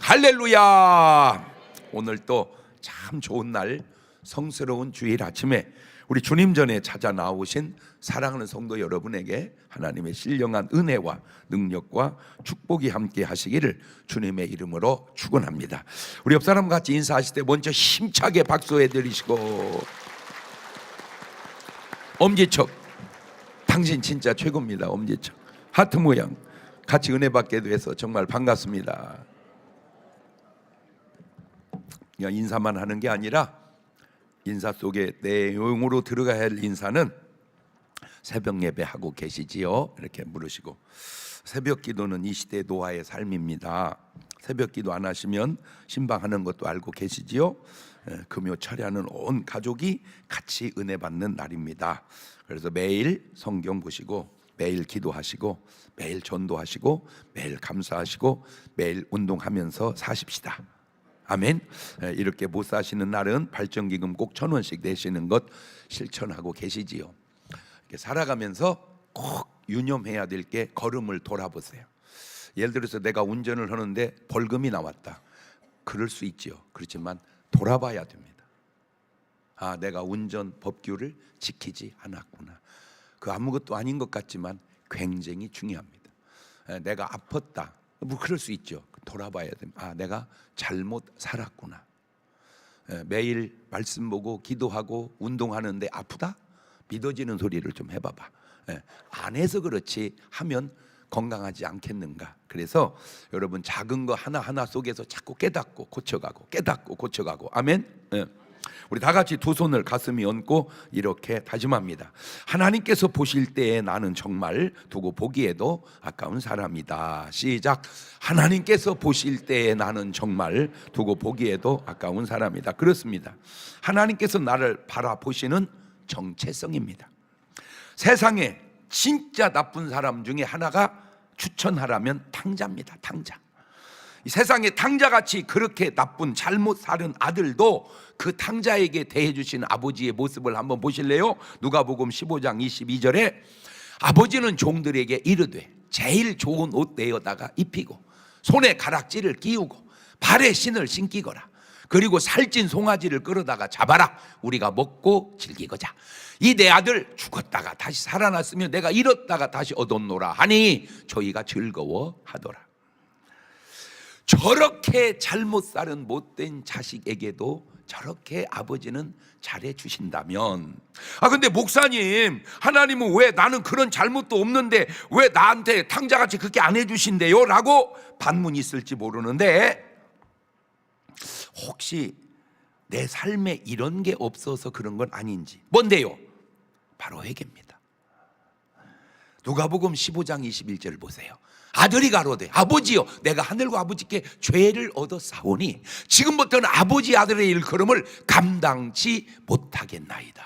할렐루야. 오늘 또 참 좋은 날, 성스러운 주일 아침에 우리 주님 전에 찾아 나오신 사랑하는 성도 여러분에게 하나님의 신령한 은혜와 능력과 축복이 함께 하시기를 주님의 이름으로 축원합니다. 우리 옆 사람 같이 인사하실 때 먼저 힘차게 박수해 드리시고, 엄지척, 당신 진짜 최고입니다. 엄지척 하트 모양 같이 은혜 받게 돼서 정말 반갑습니다. 그냥 인사만 하는 게 아니라 인사 속에 내용으로 들어가야 할 인사는 새벽 예배하고 계시지요? 이렇게 물으시고, 새벽 기도는 이 시대 노아의 삶입니다. 새벽 기도 안 하시면 신방하는 것도 알고 계시지요? 금요 철야는 온 가족이 같이 은혜 받는 날입니다. 그래서 매일 성경 보시고, 매일 기도하시고, 매일 전도하시고, 매일 감사하시고, 매일 운동하면서 사십시다. 아멘. 이렇게 못 사시는 날은 발전기금 꼭 1,000원씩 내시는 것 실천하고 계시지요? 이렇게 살아가면서 꼭 유념해야 될 게 걸음을 돌아보세요. 예를 들어서 내가 운전을 하는데 벌금이 나왔다. 그럴 수 있지요. 그렇지만 돌아봐야 됩니다. 아, 내가 운전 법규를 지키지 않았구나. 그 아무것도 아닌 것 같지만 굉장히 중요합니다. 내가 아팠다. 뭐 그럴 수 있죠. 돌아봐야 됩니다. 아, 내가 잘못 살았구나. 매일 말씀 보고 기도하고 운동하는데 아프다? 믿어지는 소리를 좀 해봐봐. 안 해서 그렇지 하면 건강하지 않겠는가. 그래서 여러분 작은 거 하나하나 속에서 자꾸 깨닫고 고쳐가고 깨닫고 고쳐가고. 아멘. 우리 다 같이 두 손을 가슴에 얹고 이렇게 다짐합니다. 하나님께서 보실 때에 나는 정말 두고 보기에도 아까운 사람이다. 시작. 하나님께서 보실 때에 나는 정말 두고 보기에도 아까운 사람이다. 그렇습니다. 하나님께서 나를 바라보시는 정체성입니다. 세상에 진짜 나쁜 사람 중에 하나가 추천하라면 탕자입니다. 탕자. 이 세상에 탕자같이 그렇게 나쁜 잘못 사는 아들도 그 탕자에게 대해주시는 아버지의 모습을 한번 보실래요? 누가복음 15장 22절에 아버지는 종들에게 이르되 제일 좋은 옷 내어다가 입히고 손에 가락지를 끼우고 발에 신을 신기거라. 그리고 살찐 송아지를 끌어다가 잡아라. 우리가 먹고 즐기고자. 이 내 아들 죽었다가 다시 살아났으면 내가 잃었다가 다시 얻었노라 하니 저희가 즐거워하더라. 저렇게 잘못 사는 못된 자식에게도 저렇게 아버지는 잘해 주신다면, 아 근데 목사님, 하나님은 왜 나는 그런 잘못도 없는데 왜 나한테 탕자같이 그렇게 안 해주신대요? 라고 반문이 있을지 모르는데, 혹시 내 삶에 이런 게 없어서 그런 건 아닌지. 뭔데요? 바로 회개입니다. 누가복음 15장 21절을 보세요. 아들이 가로되 아버지여 내가 하늘과 아버지께 죄를 얻어 싸우니 지금부터는 아버지 아들의 일컬음을 감당치 못하겠나이다.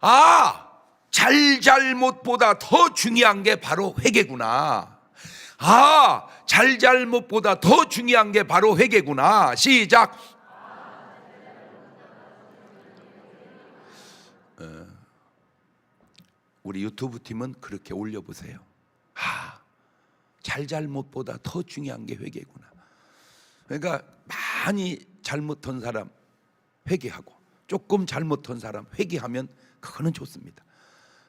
아, 잘잘못보다 더 중요한 게 바로 회개구나. 아, 잘잘못보다 더 중요한 게 바로 회개구나. 시작. 우리 유튜브 팀은 그렇게 올려보세요. 아, 잘잘못보다 더 중요한 게 회개구나. 그러니까 많이 잘못한 사람 회개하고 조금 잘못한 사람 회개하면 그거는 좋습니다.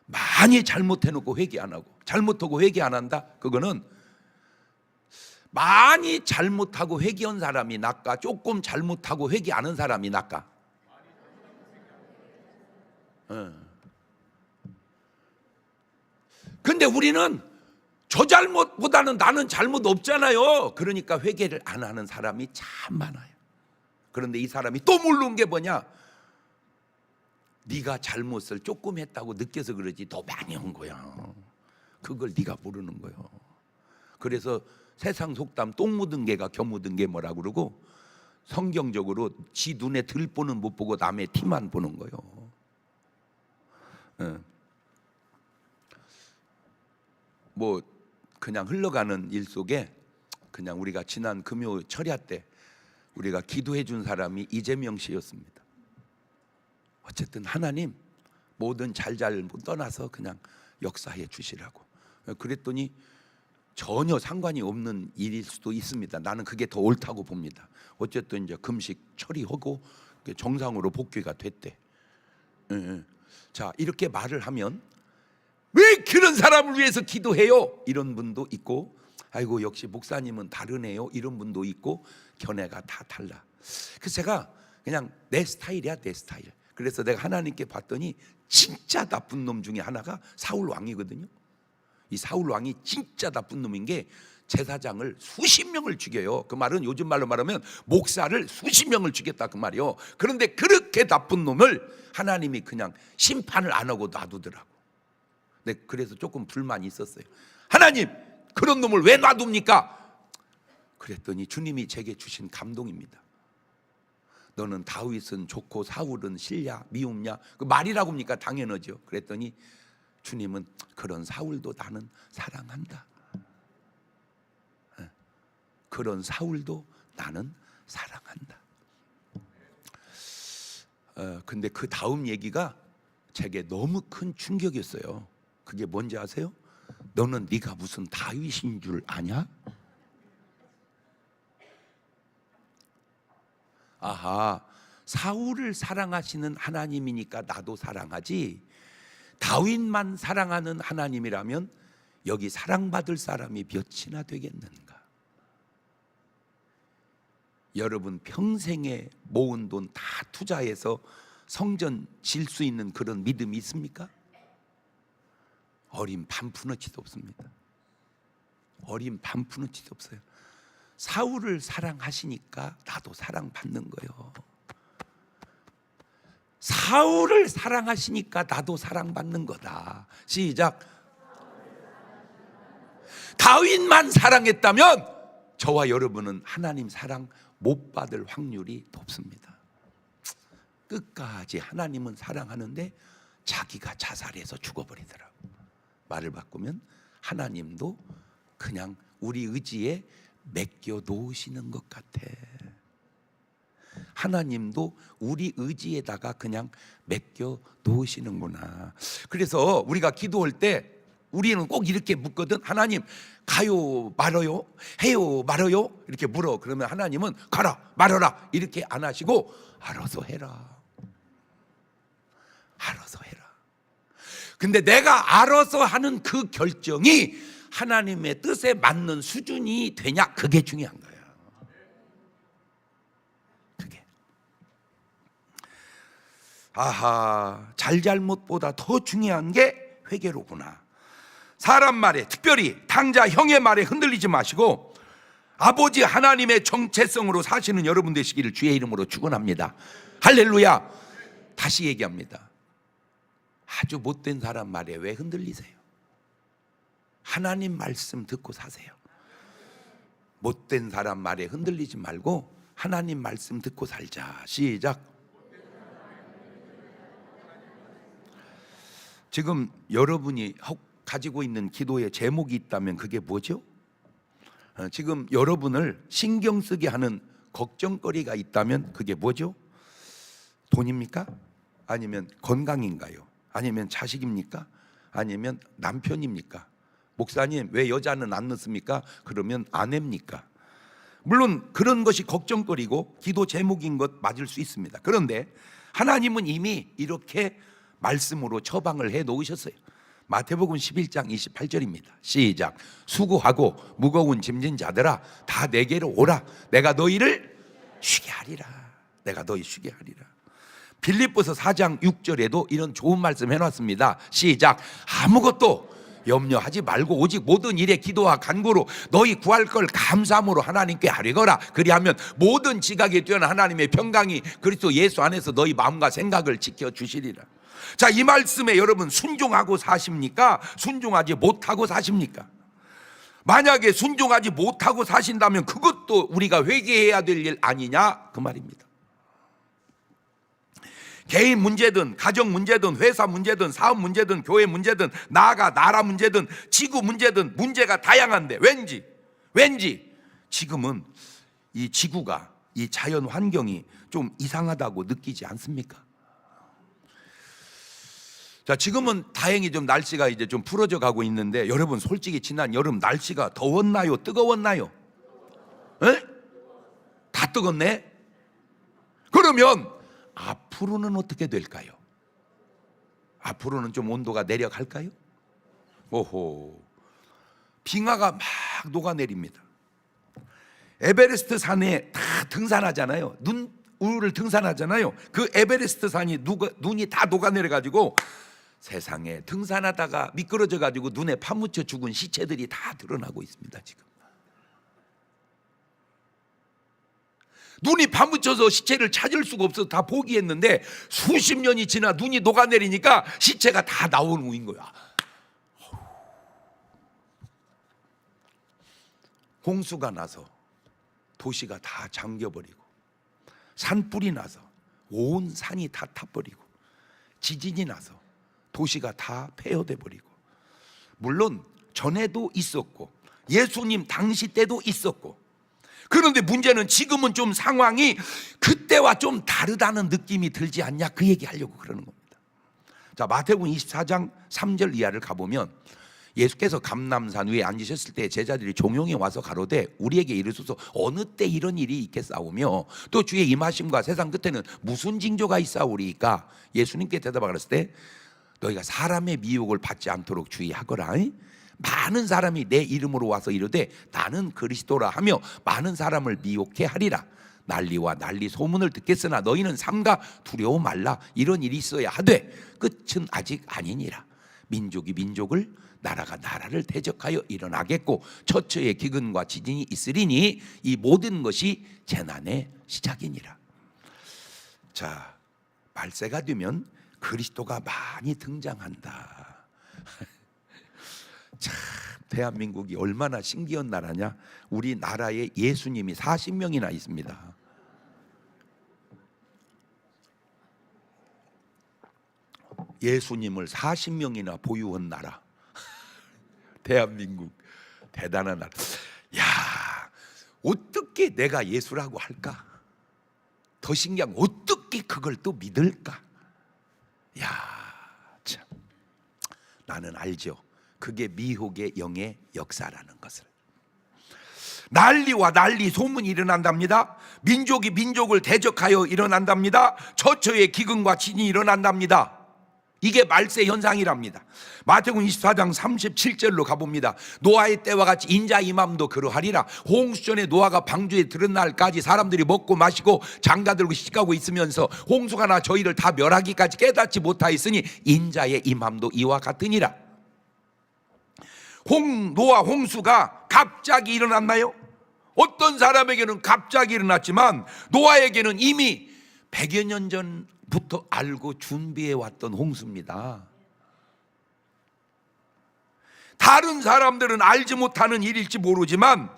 많이 잘못해놓고 회개 안 하고 잘못하고 회개 안 한다? 그거는 많이 잘못하고 회개한 사람이 낫까? 조금 잘못하고 회개 안 한 사람이 낫까? 근데 우리는 저 잘못보다는 나는 잘못 없잖아요. 그러니까 회개를 안 하는 사람이 참 많아요. 그런데 이 사람이 또 모르는 게 뭐냐? 네가 잘못을 조금 했다고 느껴서 그러지 더 많이 한 거야. 그걸 네가 모르는 거예요. 그래서 세상 속담 똥 묻은 개가 겨 묻은 게 뭐라고 그러고, 성경적으로 지 눈에 들보는 못 보고 남의 티만 보는 거예요. 뭐 그냥 흘러가는 일 속에 그냥 우리가 지난 금요 철야 때 우리가 기도해 준 사람이 이재명 씨였습니다. 어쨌든 하나님 모든 잘잘못 떠나서 그냥 역사해 주시라고. 그랬더니 전혀 상관이 없는 일일 수도 있습니다. 나는 그게 더 옳다고 봅니다. 어쨌든 이제 금식 처리하고 정상으로 복귀가 됐대. 자, 이렇게 말을 하면 왜 그런 사람을 위해서 기도해요? 이런 분도 있고, 아이고 역시 목사님은 다르네요. 이런 분도 있고, 견해가 다 달라. 그래서 제가 그냥 내 스타일이야, 내 스타일. 그래서 내가 하나님께 봤더니 진짜 나쁜 놈 중에 하나가 사울 왕이거든요. 이 사울 왕이 진짜 나쁜 놈인 게 제사장을 수십 명을 죽여요. 그 말은 요즘 말로 말하면 목사를 수십 명을 죽였다 그 말이요. 그런데 그렇게 나쁜 놈을 하나님이 그냥 심판을 안 하고 놔두더라고. 네, 그래서 조금 불만이 있었어요. 하나님, 그런 놈을 왜 놔둡니까? 그랬더니 주님이 제게 주신 감동입니다. 너는 다윗은 좋고 사울은 싫냐 미움냐, 그 말이라고 합니까? 당연하죠. 그랬더니 주님은 그런 사울도 나는 사랑한다. 그런 사울도 나는 사랑한다. 근데 그 다음 얘기가 제게 너무 큰 충격이었어요. 그게 뭔지 아세요? 너는 네가 무슨 다윗인 줄 아냐? 아하, 사울을 사랑하시는 하나님이니까 나도 사랑하지, 다윗만 사랑하는 하나님이라면 여기 사랑받을 사람이 몇이나 되겠는가? 여러분 평생에 모은 돈 다 투자해서 성전 질 수 있는 그런 믿음이 있습니까? 어린 반푼어치도 없습니다. 어린 반푼어치도 없어요. 사울을 사랑하시니까 나도 사랑받는 거예요. 사울을 사랑하시니까 나도 사랑받는 거다. 시작. 다윗만 사랑했다면 저와 여러분은 하나님 사랑 못 받을 확률이 높습니다. 끝까지 하나님은 사랑하는데 자기가 자살해서 죽어버리더라고. 말을 바꾸면 하나님도 그냥 우리 의지에 맡겨 놓으시는 것 같아. 하나님도 우리 의지에다가 그냥 맡겨 놓으시는구나. 그래서 우리가 기도할 때 우리는 꼭 이렇게 묻거든. 하나님, 가요 말아요? 해요 말아요? 이렇게 물어. 그러면 하나님은 가라 말아라 이렇게 안 하시고 알아서 해라, 알아서 해라. 근데 내가 알아서 하는 그 결정이 하나님의 뜻에 맞는 수준이 되냐, 그게 중요한 거예요. 그게. 아하, 잘잘못보다 더 중요한 게 회개로구나. 사람 말에, 특별히 당자 형의 말에 흔들리지 마시고 아버지 하나님의 정체성으로 사시는 여러분 되시기를 주의 이름으로 축원합니다. 할렐루야. 다시 얘기합니다. 아주 못된 사람 말에 왜 흔들리세요? 하나님 말씀 듣고 사세요. 못된 사람 말에 흔들리지 말고 하나님 말씀 듣고 살자. 시작. 지금 여러분이 가지고 있는 기도의 제목이 있다면 그게 뭐죠? 지금 여러분을 신경 쓰게 하는 걱정거리가 있다면 그게 뭐죠? 돈입니까? 아니면 건강인가요? 아니면 자식입니까? 아니면 남편입니까? 목사님, 왜 여자는 안 넣습니까? 그러면 아내입니까? 물론 그런 것이 걱정거리고 기도 제목인 것 맞을 수 있습니다. 그런데 하나님은 이미 이렇게 말씀으로 처방을 해 놓으셨어요. 마태복음 11장 28절입니다. 시작. 수고하고 무거운 짐진 자들아 다 내게로 오라. 내가 너희를 쉬게 하리라. 내가 너희 쉬게 하리라. 빌립보서 4장 6절에도 이런 좋은 말씀 해놨습니다. 시작. 아무것도 염려하지 말고 오직 모든 일에 기도와 간구로 너희 구할 걸 감사함으로 하나님께 아뢰거라. 그리하면 모든 지각에 뛰어난 하나님의 평강이 그리스도 예수 안에서 너희 마음과 생각을 지켜주시리라. 자, 이 말씀에 여러분 순종하고 사십니까? 순종하지 못하고 사십니까? 만약에 순종하지 못하고 사신다면 그것도 우리가 회개해야 될 일 아니냐, 그 말입니다. 개인 문제든 가정 문제든 회사 문제든 사업 문제든 교회 문제든 나아가 나라 문제든 지구 문제든 문제가 다양한데 왠지 지금은 이 지구가, 이 자연 환경이 좀 이상하다고 느끼지 않습니까? 자, 지금은 다행히 좀 날씨가 이제 좀 풀어져 가고 있는데, 여러분 솔직히 지난 여름 날씨가 더웠나요? 뜨거웠나요? 에? 다 뜨겁네? 그러면 앞으로는 어떻게 될까요? 앞으로는 좀 온도가 내려갈까요? 오호, 빙하가 막 녹아내립니다. 에베레스트 산에 다 등산하잖아요. 우를 등산하잖아요. 그 에베레스트 산이 눈이 다 녹아내려 가지고 세상에 등산하다가 미끄러져 가지고 눈에 파묻혀 죽은 시체들이 다 드러나고 있습니다. 지금 눈이 파묻혀서 시체를 찾을 수가 없어서 다 포기했는데, 수십 년이 지나 눈이 녹아내리니까 시체가 다 나오는 우인 거야. 홍수가 나서 도시가 다 잠겨버리고, 산불이 나서 온 산이 다 타버리고, 지진이 나서 도시가 다 폐허돼 버리고, 물론 전에도 있었고 예수님 당시 때도 있었고, 그런데 문제는 지금은 좀 상황이 그때와 좀 다르다는 느낌이 들지 않냐, 그 얘기 하려고 그러는 겁니다. 자, 마태복음 24장 3절 이하를 가보면, 예수께서 감람산 위에 앉으셨을 때 제자들이 종용에 와서 가로되 우리에게 이르소서 어느 때 이런 일이 있겠사오며 또 주의 임하심과 세상 끝에는 무슨 징조가 있사오리이까? 예수님께 대답하셨을 때 너희가 사람의 미혹을 받지 않도록 주의하거라. 많은 사람이 내 이름으로 와서 이르되 나는 그리스도라 하며 많은 사람을 미혹해 하리라. 난리와 난리 소문을 듣겠으나 너희는 삼가 두려워 말라. 이런 일이 있어야 하되 끝은 아직 아니니라. 민족이 민족을, 나라가 나라를 대적하여 일어나겠고 처처의 기근과 지진이 있으리니 이 모든 것이 재난의 시작이니라. 자, 말세가 되면 그리스도가 많이 등장한다. 참, 대한민국이 얼마나 신기한 나라냐. 우리 나라에 예수님이 40명이나 있습니다. 예수님을 40명이나 보유한 나라. 대한민국 대단한 나라. 야, 어떻게 내가 예수라고 할까? 더 신기한 건 어떻게 그걸 또 믿을까? 야, 참, 나는 알죠. 그게 미혹의 영의 역사라는 것을. 난리와 난리 소문이 일어난답니다. 민족이 민족을 대적하여 일어난답니다. 처처의 기근과 진이 일어난답니다. 이게 말세 현상이랍니다. 마태복음 24장 37절로 가봅니다. 노아의 때와 같이 인자 임함도 그러하리라. 홍수전에 노아가 방주에 들은 날까지 사람들이 먹고 마시고 장가들고 시집가고 있으면서 홍수가 나 저희를 다 멸하기까지 깨닫지 못하였으니 인자의 임함도 이와 같으니라. 노아 홍수가 갑자기 일어났나요? 어떤 사람에게는 갑자기 일어났지만 노아에게는 이미 100여 년 전부터 알고 준비해 왔던 홍수입니다. 다른 사람들은 알지 못하는 일일지 모르지만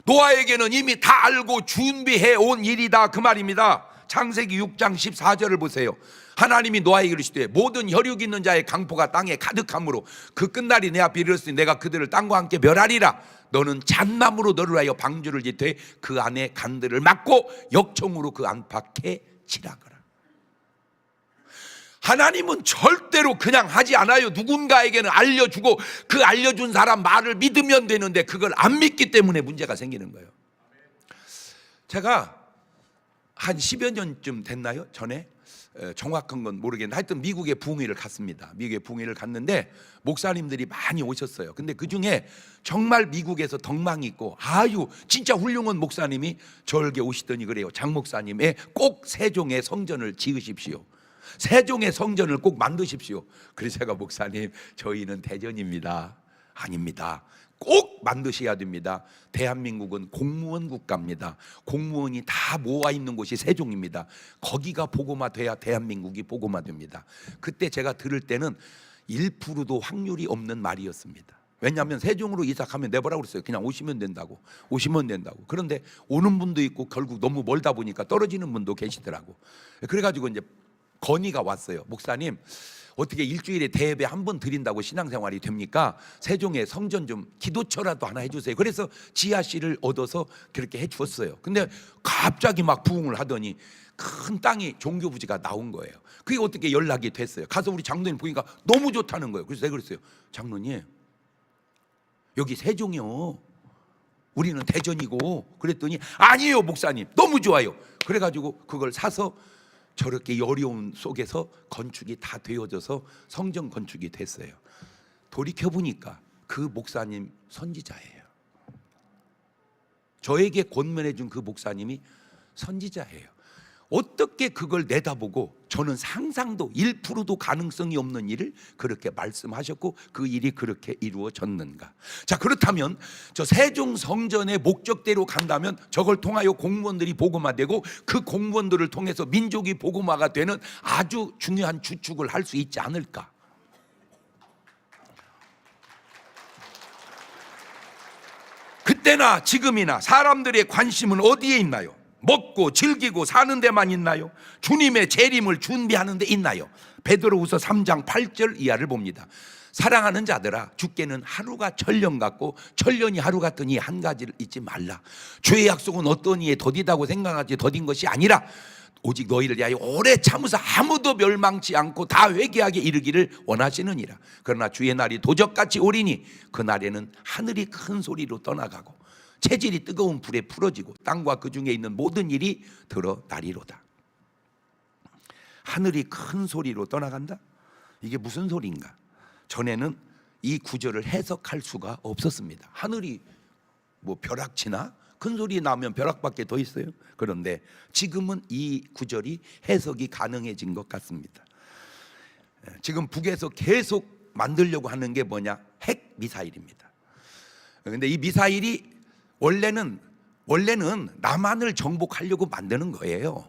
노아에게는 이미 다 알고 준비해 온 일이다, 그 말입니다. 창세기 6장 14절을 보세요. 하나님이 노아에게 이르시되 모든 혈육 있는 자의 강포가 땅에 가득함으로 그 끝날이 내 앞에 이르렀으니 내가 그들을 땅과 함께 멸하리라. 너는 잣나무로 너를 위하여 방주를 짓되 그 안에 간들을 막고 역청으로 그 안팎에 칠하거라. 하나님은 절대로 그냥 하지 않아요. 누군가에게는 알려주고 그 알려준 사람 말을 믿으면 되는데 그걸 안 믿기 때문에 문제가 생기는 거예요. 제가 한 10여 년쯤 됐나요? 전에 정확한 건 모르겠는데 하여튼 미국에 부흥회를 갔습니다. 미국에 부흥회를 갔는데 목사님들이 많이 오셨어요. 근데 그중에 정말 미국에서 덕망 있고 아유 진짜 훌륭한 목사님이 저에게 오시더니 그래요. 장 목사님, 꼭 세종의 성전을 지으십시오. 세종의 성전을 꼭 만드십시오. 그래서 제가 목사님, 저희는 대전입니다. 아닙니다. 꼭 만드셔야 됩니다. 대한민국은 공무원 국가입니다. 공무원이 다 모아 있는 곳이 세종입니다. 거기가 복음화돼야 대한민국이 복음화됩니다. 그때 제가 들을 때는 1%도 확률이 없는 말이었습니다. 왜냐하면 세종으로 이사가면 내버려 그랬어요. 그냥 오시면 된다고. 오시면 된다고. 그런데 오는 분도 있고 결국 너무 멀다 보니까 떨어지는 분도 계시더라고. 그래가지고 이제 건의가 왔어요. 목사님, 어떻게 일주일에 대예배 한 번 드린다고 신앙생활이 됩니까? 세종에 성전 좀 기도처라도 하나 해주세요. 그래서 지하실을 얻어서 그렇게 해주었어요. 근데 갑자기 막 부흥을 하더니 큰 땅이 종교부지가 나온 거예요. 그게 어떻게 연락이 됐어요. 가서 우리 장로님 보니까 너무 좋다는 거예요. 그래서 내가 그랬어요. 장로님, 여기 세종이요, 우리는 대전이고. 그랬더니 아니에요 목사님, 너무 좋아요. 그래가지고 그걸 사서 저렇게 어려움 속에서 건축이 다 되어져서 성전 건축이 됐어요. 돌이켜보니까 그 목사님 선지자예요. 저에게 권면해 준 그 목사님이 선지자예요. 어떻게 그걸 내다보고 저는 상상도 1%도 가능성이 없는 일을 그렇게 말씀하셨고 그 일이 그렇게 이루어졌는가. 자, 그렇다면 저 세종 성전의 목적대로 간다면 저걸 통하여 공무원들이 복음화되고 그 공무원들을 통해서 민족이 복음화가 되는 아주 중요한 주축을 할 수 있지 않을까. 그때나 지금이나 사람들의 관심은 어디에 있나요? 먹고 즐기고 사는 데만 있나요? 주님의 재림을 준비하는 데 있나요? 베드로후서 3장 8절 이하를 봅니다. 사랑하는 자들아, 주께는 하루가 천년 같고 천년이 하루 같으니 한 가지를 잊지 말라. 주의 약속은 어떤 이에 더디다고 생각하지 더딘 것이 아니라 오직 너희를 위하여 오래 참으사 아무도 멸망치 않고 다 회개하게 이르기를 원하시느니라. 그러나 주의 날이 도적같이 오리니 그 날에는 하늘이 큰 소리로 떠나가고 체질이 뜨거운 불에 풀어지고 땅과 그 중에 있는 모든 일이 드러나리로다. 하늘이 큰 소리로 떠나간다? 이게 무슨 소리인가? 전에는 이 구절을 해석할 수가 없었습니다. 하늘이 뭐 벼락치나? 큰 소리 나면 벼락밖에 더 있어요? 그런데 지금은 이 구절이 해석이 가능해진 것 같습니다. 지금 북에서 계속 만들려고 하는 게 뭐냐? 핵 미사일입니다. 그런데 이 미사일이 원래는 남한을 정복하려고 만드는 거예요.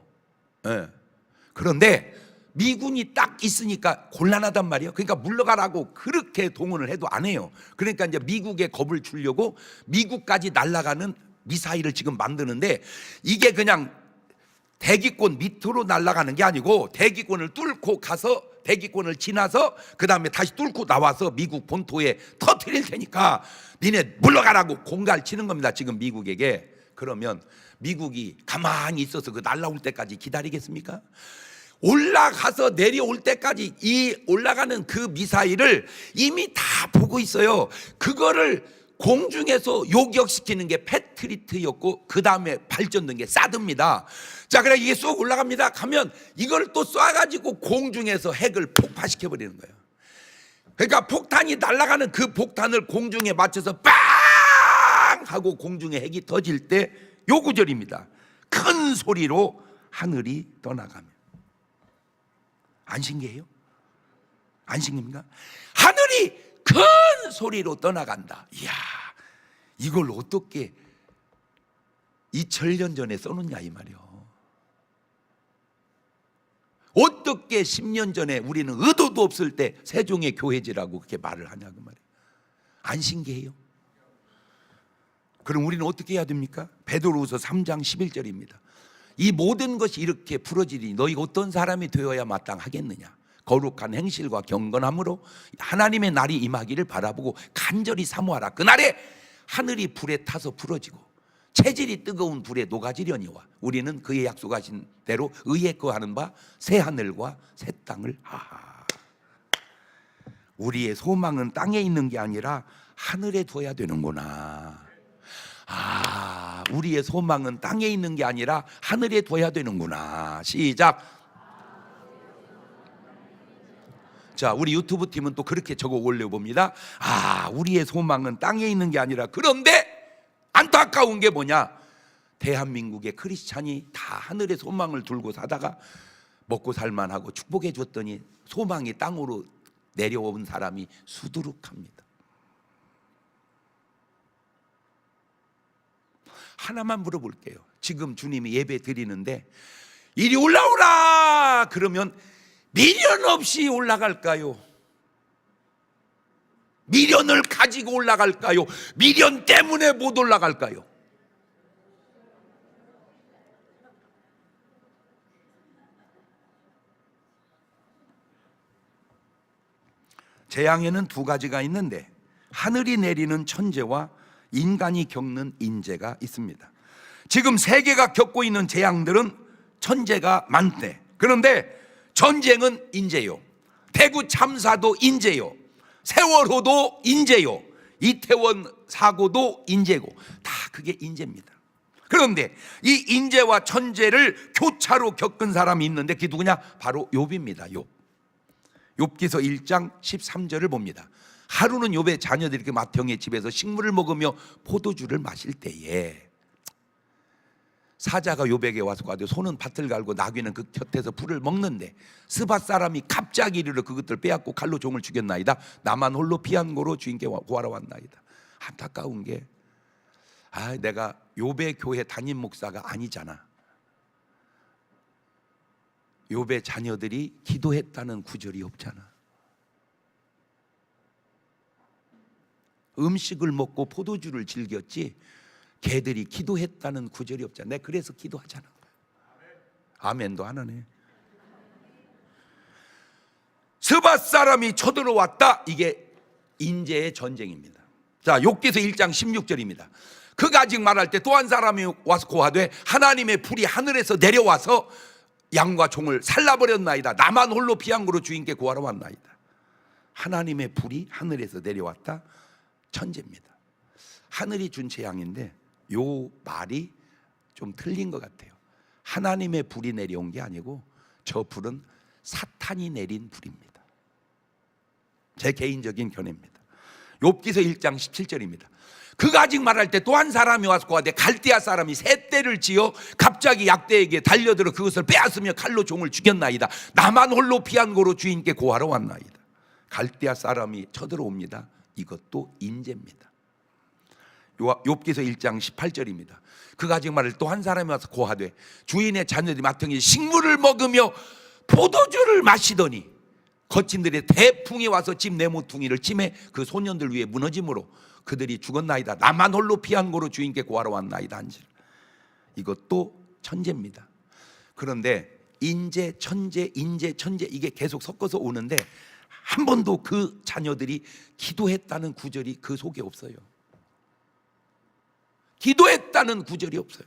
그런데 미군이 딱 있으니까 곤란하단 말이에요. 그러니까 물러가라고 그렇게 동원을 해도 안 해요. 그러니까 이제 미국에 겁을 주려고 미국까지 날아가는 미사일을 지금 만드는데 이게 그냥 대기권 밑으로 날아가는 게 아니고 대기권을 뚫고 가서 대기권을 지나서 그 다음에 다시 뚫고 나와서 미국 본토에 터뜨릴 테니까 니네 물러가라고 공갈 치는 겁니다. 지금 미국에게. 그러면 미국이 가만히 있어서 그 날아올 때까지 기다리겠습니까? 올라가서 내려올 때까지 이 올라가는 그 미사일을 이미 다 보고 있어요. 그거를 공중에서 요격시키는 게 패트리트였고 그 다음에 발전된 게 사드입니다. 자, 그래 이게 쏙 올라갑니다. 가면 이걸 또 쏴가지고 공중에서 핵을 폭파시켜 버리는 거예요. 그러니까 폭탄이 날아가는 그 폭탄을 공중에 맞춰서 빵 하고 공중에 핵이 터질 때 요 구절입니다. 큰 소리로 하늘이 떠나가며. 안 신기해요? 안 신깁니까? 하늘이 큰 소리로 떠나간다. 이야, 이걸 어떻게 2000년 전에 써놓냐 이 말이요. 어떻게 10년 전에 우리는 의도도 없을 때 세종의 교회지라고 그렇게 말을 하냐 그 말이에요. 안 신기해요? 그럼 우리는 어떻게 해야 됩니까? 베드로후서 3장 11절입니다. 이 모든 것이 이렇게 풀어지니 너희가 어떤 사람이 되어야 마땅하겠느냐? 거룩한 행실과 경건함으로 하나님의 날이 임하기를 바라보고 간절히 사모하라. 그날에 하늘이 불에 타서 부러지고 체질이 뜨거운 불에 녹아지려니와 우리는 그의 약속하신 대로 의에 거하는 바 새 하늘과 새 땅을 하하. 우리의 소망은 땅에 있는 게 아니라 하늘에 둬야 되는구나. 우리의 소망은 땅에 있는 게 아니라 하늘에 둬야 되는구나. 시작. 자, 우리 유튜브 팀은 또 그렇게 적어 올려봅니다. 우리의 소망은 땅에 있는 게 아니라. 그런데 안타까운 게 뭐냐? 대한민국의 크리스찬이 다 하늘의 소망을 두고 사다가 먹고 살만하고 축복해 줬더니 소망이 땅으로 내려온 사람이 수두룩합니다. 하나만 물어볼게요. 지금 주님이 예배 드리는데 이리 올라오라 그러면 미련 없이 올라갈까요? 미련을 가지고 올라갈까요? 미련 때문에 못 올라갈까요? 재앙에는 두 가지가 있는데 하늘이 내리는 천재와 인간이 겪는 인재가 있습니다. 지금 세계가 겪고 있는 재앙들은 천재가 많대. 그런데 전쟁은 인재요, 대구 참사도 인재요, 세월호도 인재요, 이태원 사고도 인재고, 다 그게 인재입니다. 그런데 이 인재와 천재를 교차로 겪은 사람이 있는데 그게 누구냐? 바로 욥입니다. 욥기서 1장 13절을 봅니다. 하루는 욥의 자녀들이 그 맏형의 집에서 식물을 먹으며 포도주를 마실 때에 사자가 욥에게 와서 가되 소는 밭을 갈고 나귀는 그 곁에서 풀을 먹는데 스밧 사람이 갑자기 이르러 그것들 빼앗고 칼로 종을 죽였나이다. 나만 홀로 피한 고로 주인께 구하러 왔나이다. 안타까운 게 내가 욥의 교회 담임 목사가 아니잖아. 욥의 자녀들이 기도했다는 구절이 없잖아. 음식을 먹고 포도주를 즐겼지 걔들이 기도했다는 구절이 없잖아. 내가 그래서 기도하잖아. 아멘도 안 하네. 스밧 사람이 쳐들어왔다. 이게 인재의 전쟁입니다. 자, 욥기서 1장 16절입니다. 그가 아직 말할 때 또 한 사람이 와서 고하되 하나님의 불이 하늘에서 내려와서 양과 종을 살라버렸나이다. 나만 홀로 피한 고로 주인께 구하러 왔나이다. 하나님의 불이 하늘에서 내려왔다. 천재입니다. 하늘이 준 재앙인데 요 말이 좀 틀린 것 같아요. 하나님의 불이 내려온 게 아니고 저 불은 사탄이 내린 불입니다. 제 개인적인 견해입니다. 욥기서 1장 17절입니다. 그가 아직 말할 때 또 한 사람이 와서 고하되 갈대아 사람이 새 떼를 지어 갑자기 약대에게 달려들어 그것을 빼앗으며 칼로 종을 죽였나이다. 나만 홀로 피한 고로 주인께 고하러 왔나이다. 갈대아 사람이 쳐들어옵니다. 이것도 인재입니다. 욥기서 1장 18절입니다. 그가 아직 말을 또 한 사람이 와서 고하되 주인의 자녀들이 맏형이 식물을 먹으며 포도주를 마시더니 거친들의 대풍이 와서 집 네모퉁이를 치매 그 소년들 위에 무너짐으로 그들이 죽었나이다. 나만 홀로 피한 고로 주인께 구하러 왔나이다 한질. 이것도 천재입니다. 그런데 인재, 천재, 인재, 천재 이게 계속 섞어서 오는데 한 번도 그 자녀들이 기도했다는 구절이 그 속에 없어요. 기도했다는 구절이 없어요.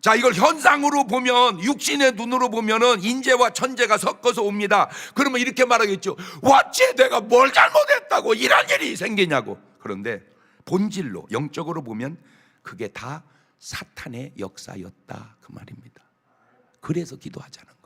자, 이걸 현상으로 보면, 육신의 눈으로 보면은 인재와 천재가 섞어서 옵니다. 그러면 이렇게 말하겠죠. 어째 내가 뭘 잘못했다고 이런 일이 생기냐고. 그런데 본질로 영적으로 보면 그게 다 사탄의 역사였다 그 말입니다. 그래서 기도하자는 거예요.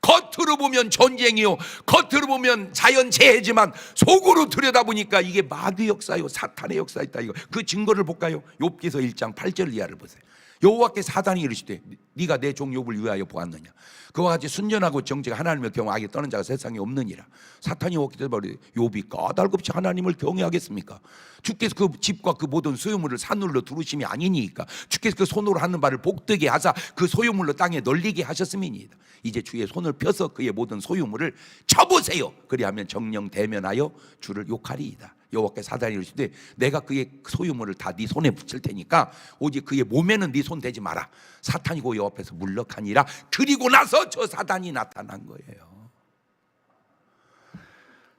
겉으로 보면 전쟁이요, 겉으로 보면 자연재해지만 속으로 들여다보니까 이게 마귀 역사요, 사탄의 역사였다. 이거 그 증거를 볼까요? 욥기서 1장 8절 이하를 보세요. 여호와께 사단이 이르시되 네가 내 종 욥을 위하여 보았느냐. 그와 같이 순전하고 정직한 하나님을 경외하게 떠는 자가 세상에 없느니라. 사탄이 오기도 말이 욥이 까닭없이 하나님을 경외하겠습니까? 주께서 그 집과 그 모든 소유물을 산울로 두르심이 아니니까 주께서 그 손으로 하는 바를 복되게 하사 그 소유물로 땅에 널리게 하셨음이니이다. 이제 주의 손을 펴서 그의 모든 소유물을 쳐보세요. 그리하면 정령 대면하여 주를 욕하리이다. 여호와께 사단이 이르시되 내가 그의 소유물을 다 네 손에 붙일 테니까 오직 그의 몸에는 네 손 대지 마라. 사탄이 그 여호와 앞에서 물러가니라. 그리고 나서 저 사단이 나타난 거예요.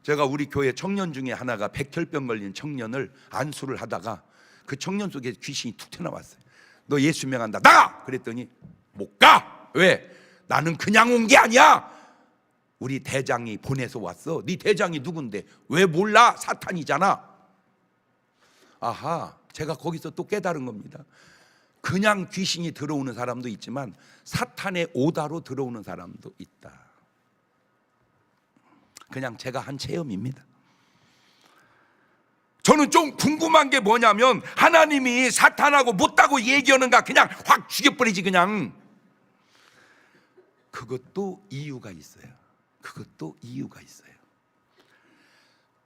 제가 우리 교회 청년 중에 하나가 백혈병 걸린 청년을 안수를 하다가 그 청년 속에 귀신이 툭 튀어나왔어요. 너 예수 명한다 나가! 그랬더니 못 가! 왜? 나는 그냥 온 게 아니야. 우리 대장이 보내서 왔어. 네 대장이 누군데? 왜 몰라? 사탄이잖아. 아하, 제가 거기서 또 깨달은 겁니다. 그냥 귀신이 들어오는 사람도 있지만 사탄의 오다로 들어오는 사람도 있다. 그냥 제가 한 체험입니다. 저는 좀 궁금한 게 뭐냐면 하나님이 사탄하고 못다고 얘기하는가 그냥 확 죽여버리지 그냥. 그것도 이유가 있어요. 그것도 이유가 있어요.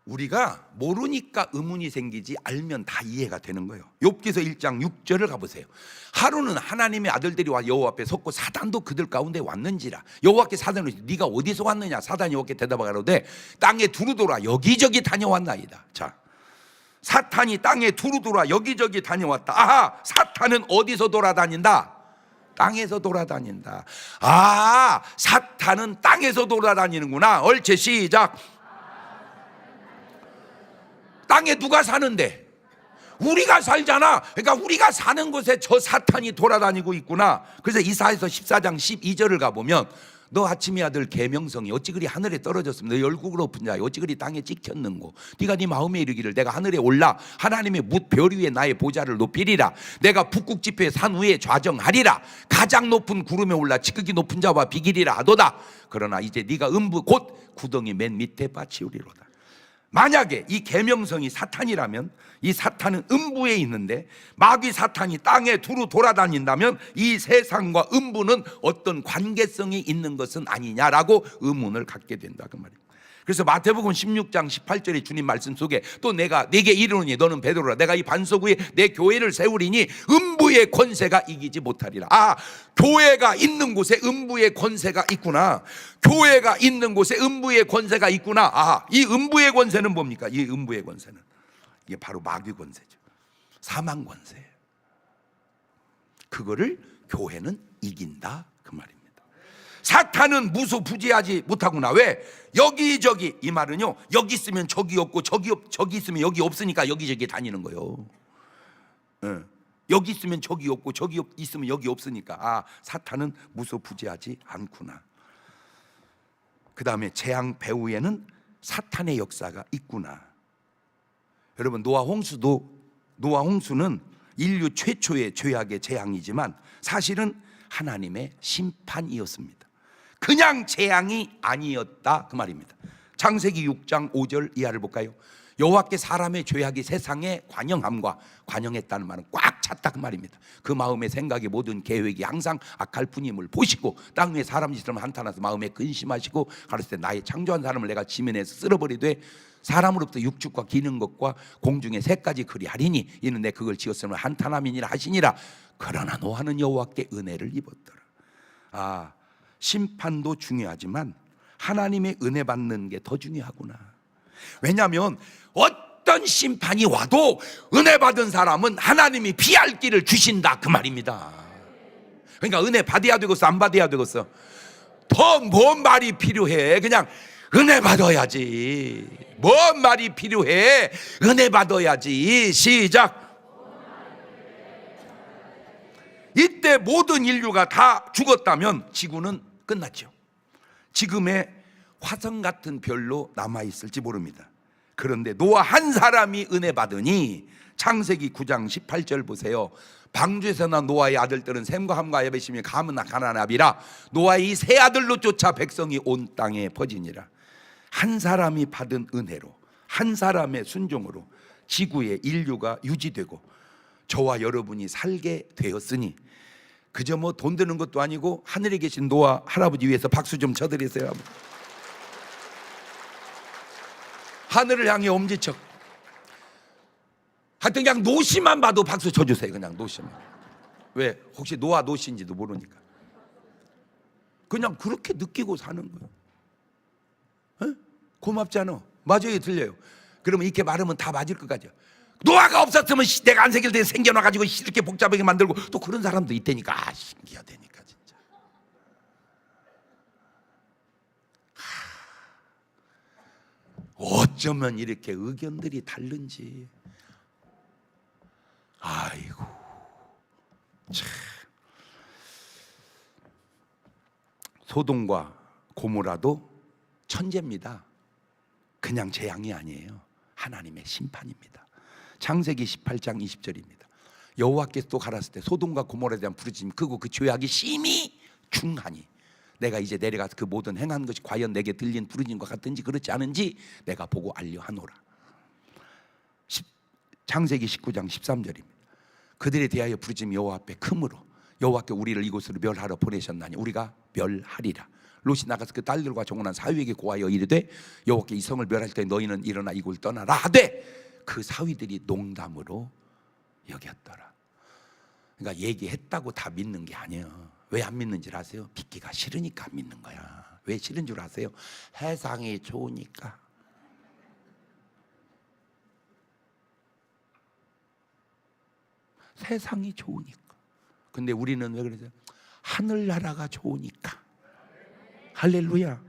우리가 모르니까 의문이 생기지 알면 다 이해가 되는 거예요. 욥기서 1장 6절을 가보세요. 하루는 하나님의 아들들이 와 여호와 앞에 섰고 사단도 그들 가운데 왔는지라. 여호와께 사단을 이르시되 네가 어디서 왔느냐. 사단이 여호와께 대답하가로되 땅에 두루 돌아 여기저기 다녀왔나이다. 자, 사탄이 땅에 두루 돌아 여기저기 다녀왔다. 아하, 사탄은 어디서 돌아다닌다? 땅에서 돌아다닌다. 아, 사탄은 땅에서 돌아다니는구나. 옳지, 시작. 땅에 누가 사는데? 우리가 살잖아. 그러니까 우리가 사는 곳에 저 사탄이 돌아다니고 있구나. 그래서 이사야서 14장 12절을 가보면 너 아침의 아들 계명성이 어찌 그리 하늘에 떨어졌으면 너 열국을 엎은 자여 어찌 그리 땅에 찍혔는고 네가 네 마음에 이르기를 내가 하늘에 올라 하나님의 뭇 별 위에 나의 보좌를 높이리라. 내가 북극 지폐 산 위에 좌정하리라. 가장 높은 구름에 올라 지극히 높은 자와 비기리라 하도다. 그러나 이제 네가 음부 곧 구덩이 맨 밑에 빠치우리로다. 만약에 이 계명성이 사탄이라면 이 사탄은 음부에 있는데 마귀 사탄이 땅에 두루 돌아다닌다면 이 세상과 음부는 어떤 관계성이 있는 것은 아니냐라고 의문을 갖게 된다 그 말입니다. 그래서 마태복음 16장 18절에 주님 말씀 속에 또 내가 네게 이르노니 너는 베드로라 내가 이 반석 위에 내 교회를 세우리니 음부의 권세가 이기지 못하리라. 아, 교회가 있는 곳에 음부의 권세가 있구나. 교회가 있는 곳에 음부의 권세가 있구나. 아, 이 음부의 권세는 뭡니까? 이 음부의 권세는 이게 바로 마귀 권세죠. 사망 권세예요. 그거를 교회는 이긴다 그 말입니다. 사탄은 무소부지하지 못하구나. 왜? 여기저기, 이 말은요, 여기 있으면 저기 없고 저기 있으면 여기 없으니까 여기저기 다니는 거예요. 여기 있으면 저기 없고 저기 있으면 여기 없으니까 아, 사탄은 무소부지하지 않구나. 그 다음에 재앙 배후에는 사탄의 역사가 있구나. 여러분, 노아 홍수는 인류 최초의 죄악의 재앙이지만 사실은 하나님의 심판이었습니다. 그냥 재앙이 아니었다 그 말입니다. 창세기 6장 5절 이하를 볼까요? 여호와께 사람의 죄악이 세상에 관영함과 관영했다는 말은 꽉 찼다 그 말입니다. 그 마음의 생각의 모든 계획이 항상 악할 뿐임을 보시고 땅 위에 사람 짓처럼 한탄하서 마음에 근심하시고 가로되 나의 창조한 사람을 내가 지면에서 쓸어버리되 사람으로부터 육축과 기는 것과 공중의 새까지 그리하리니 이는 내 그걸 지었으면 한탄함이니라 하시니라. 그러나 노아는 여호와께 은혜를 입었더라. 아, 심판도 중요하지만 하나님의 은혜 받는 게 더 중요하구나. 왜냐하면 어떤 심판이 와도 은혜 받은 사람은 하나님이 피할 길을 주신다 그 말입니다. 그러니까 은혜 받아야 되겠어 안 받아야 되겠어? 더 뭔 말이 필요해? 그냥 은혜 받아야지. 뭔 말이 필요해? 은혜 받아야지. 시작. 이때 모든 인류가 다 죽었다면 지구는 끝났죠. 지금의 화성 같은 별로 남아있을지 모릅니다. 그런데 노아 한 사람이 은혜 받으니 창세기 9장 18절 보세요. 방주에서 난 노아의 아들들은 셈과 함과 야벳이며 감은 가나안이라 노아의 이 세 아들로 쫓아 백성이 온 땅에 퍼지니라. 한 사람이 받은 은혜로 한 사람의 순종으로 지구의 인류가 유지되고 저와 여러분이 살게 되었으니 그저 뭐 돈 드는 것도 아니고 하늘에 계신 노아 할아버지 위해서 박수 좀 쳐드리세요. 하늘을 향해 엄지척. 하여튼 그냥 노시만 봐도 박수 쳐주세요. 그냥 노시만. 왜? 혹시 노아 노시인지도 모르니까. 그냥 그렇게 느끼고 사는 거예요. 에? 고맙지 않아? 맞아요, 들려요. 그러면 이렇게 말하면 다 맞을 것 같아요. 노아가 없었으면 내가 안 생길 때 생겨나가지고 이렇게 복잡하게 만들고 또 그런 사람도 있다니까. 아, 신기하다니까 진짜. 어쩌면 이렇게 의견들이 다른지. 아이고 참. 소돔과 고모라도 천재입니다. 그냥 재앙이 아니에요. 하나님의 심판입니다. 창세기 18장 20절입니다. 여호와께서 또 가라사대 때 소돔과 고모라에 대한 부르짖음 크고 그 죄악이 심히 중하니 내가 이제 내려가서 그 모든 행한 것이 과연 내게 들린 부르짖음과 같은지 그렇지 않은지 내가 보고 알려하노라. 창세기 19장 13절입니다. 그들에 대하여 부르짖음 여호와 앞에 크므로 여호와께 우리를 이곳으로 멸하러 보내셨나니 우리가 멸하리라. 롯이 나가서 그 딸들과 종원한 사위에게 고하여 이르되 여호와께 이 성을 멸할 때 너희는 일어나 이곳을 떠나라 하되 그 사위들이 농담으로 여겼더라. 그러니까 얘기했다고 다 믿는 게 아니에요. 왜 안 믿는 줄 아세요? 믿기가 싫으니까 안 믿는 거야. 왜 싫은 줄 아세요? 세상이 좋으니까. 세상이 좋으니까. 근데 우리는 왜 그러세요? 하늘나라가 좋으니까. 할렐루야.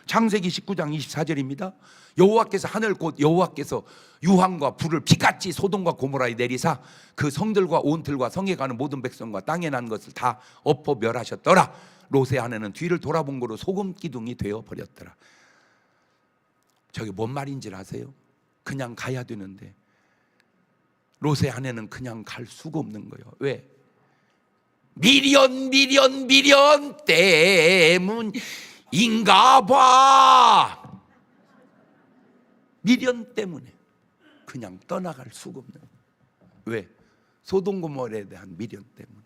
창세기 19장 24절입니다. 여호와께서 하늘 곧 여호와께서 유황과 불을 비같이 소돔과 고모라에 내리사 그 성들과 온 들과 성에 가는 모든 백성과 땅에 난 것을 다 엎어 멸하셨더라. 롯의 아내는 뒤를 돌아본 거로 소금 기둥이 되어 버렸더라. 저게 뭔 말인지 아세요? 그냥 가야 되는데 롯의 아내는 그냥 갈 수가 없는 거예요. 왜? 미련 때문인가 봐. 미련 때문에 그냥 떠나갈 수가 없는 거예요. 왜? 소돔 고모라에 대한 미련 때문에.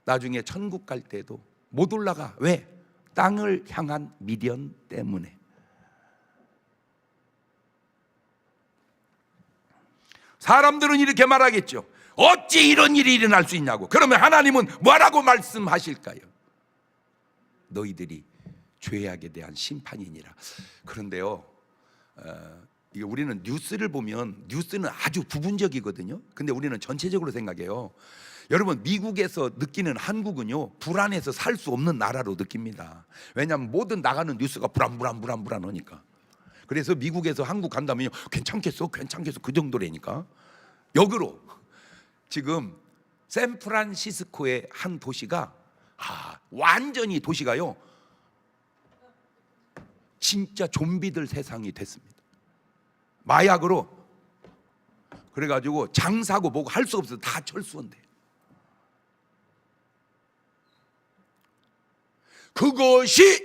나중에 천국 갈 때도 못 올라가. 왜? 땅을 향한 미련 때문에. 사람들은 이렇게 말하겠죠. 어찌 이런 일이 일어날 수 있냐고. 그러면 하나님은 뭐라고 말씀하실까요? 너희들이 죄악에 대한 심판이니라. 그런데요, 이게 우리는 뉴스를 보면 뉴스는 아주 부분적이거든요. 근데 우리는 전체적으로 생각해요. 여러분, 미국에서 느끼는 한국은요, 불안해서 살 수 없는 나라로 느낍니다. 왜냐하면 모든 나가는 뉴스가 불안하니까. 그래서 미국에서 한국 간다면요, 괜찮겠어 그 정도라니까. 역으로 지금 샌프란시스코의 한 도시가 완전히 도시가요 진짜 좀비들 세상이 됐습니다. 마약으로. 그래가지고 장사고 뭐고 할 수 없어서 다 철수한대. 그것이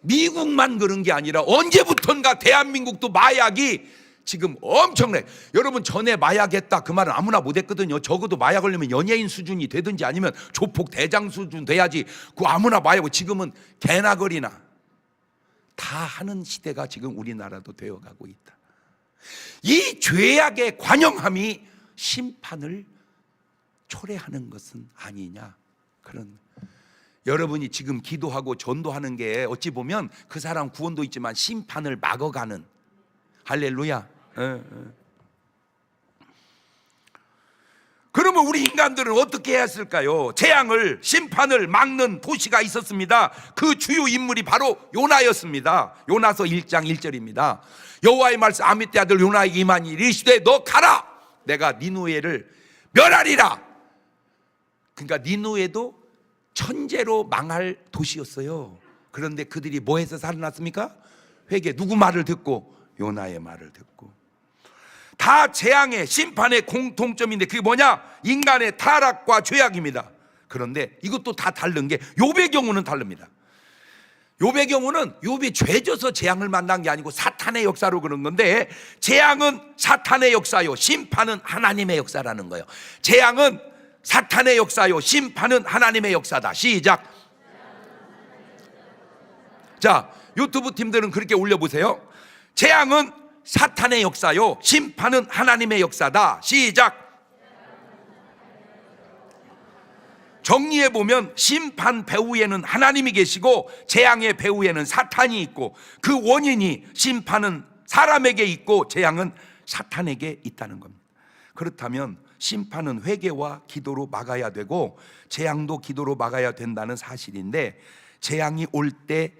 미국만 그런 게 아니라 언제부턴가 대한민국도 마약이 지금 엄청나요. 여러분, 전에 마약했다 그 말은 아무나 못했거든요. 적어도 마약 걸리면 연예인 수준이 되든지 아니면 조폭 대장 수준 돼야지 그 아무나 마약. 지금은 개나 거리나 다 하는 시대가 지금 우리나라도 되어가고 있다. 이 죄악의 관영함이 심판을 초래하는 것은 아니냐, 그런. 여러분이 지금 기도하고 전도하는 게 어찌 보면 그 사람 구원도 있지만 심판을 막아가는. 할렐루야. 그러면 우리 인간들은 어떻게 해야 했을까요? 재앙을, 심판을 막는 도시가 있었습니다. 그 주요 인물이 바로 요나였습니다. 요나서 1장 1절입니다. 여호와의 말씀 아미떼 아들 요나에게 임하니 이르시되 너 가라. 내가 니누에를 멸하리라. 그러니까 니누에도 천재로 망할 도시였어요. 그런데 그들이 뭐 해서 살아났습니까? 회개. 누구 말을 듣고? 요나의 말을 듣고. 다 재앙의 심판의 공통점인데 그게 뭐냐? 인간의 타락과 죄악입니다. 그런데 이것도 다 다른 게 욥의 경우는 다릅니다. 욥의 경우는 욥이 죄져서 재앙을 만난 게 아니고 사탄의 역사로 그런 건데, 재앙은 사탄의 역사요, 심판은 하나님의 역사라는 거예요. 재앙은 사탄의 역사요, 심판은 하나님의 역사다. 시작. 자, 유튜브 팀들은 그렇게 올려보세요. 재앙은 사탄의 역사요, 심판은 하나님의 역사다. 시작. 정리해보면 심판 배후에는 하나님이 계시고 재앙의 배후에는 사탄이 있고, 그 원인이 심판은 사람에게 있고 재앙은 사탄에게 있다는 겁니다. 그렇다면 심판은 회개와 기도로 막아야 되고 재앙도 기도로 막아야 된다는 사실인데, 재앙이 올 때